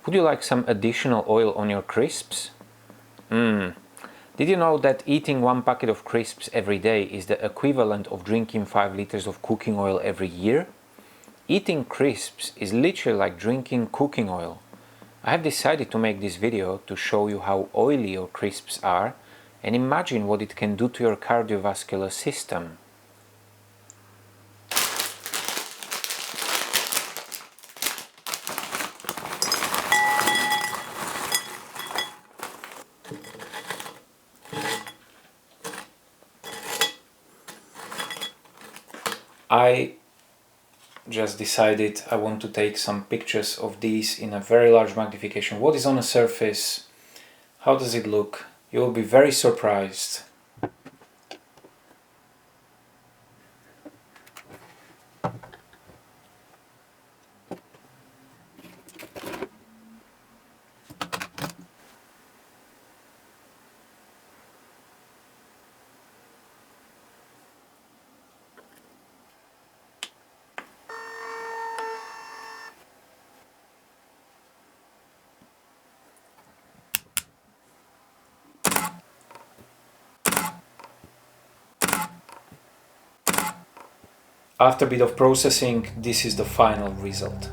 Would you like some additional oil on your crisps? Did you know that eating 1 packet of crisps every day is the equivalent of drinking 5 liters of cooking oil every year? Eating crisps is literally like drinking cooking oil. I have decided to make this video to show you how oily your crisps are and imagine what it can do to your cardiovascular system. I just decided I want to take some pictures of these in a very large magnification. What is on the surface? How does it look? You will be very surprised. After a bit of processing, this is the final result.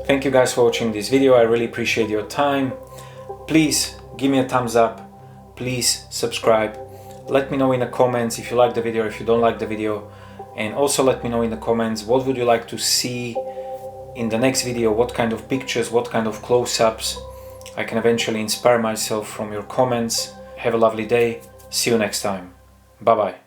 Thank you guys for watching this video. I really appreciate your time. Please give me a thumbs up. Please subscribe. Let me know in the comments if you like the video or if you don't like the video. And also let me know in the comments what would you like to see in the next video, what kind of pictures, what kind of close-ups. I can eventually inspire myself from your comments. Have a lovely day. See you next time. Bye bye.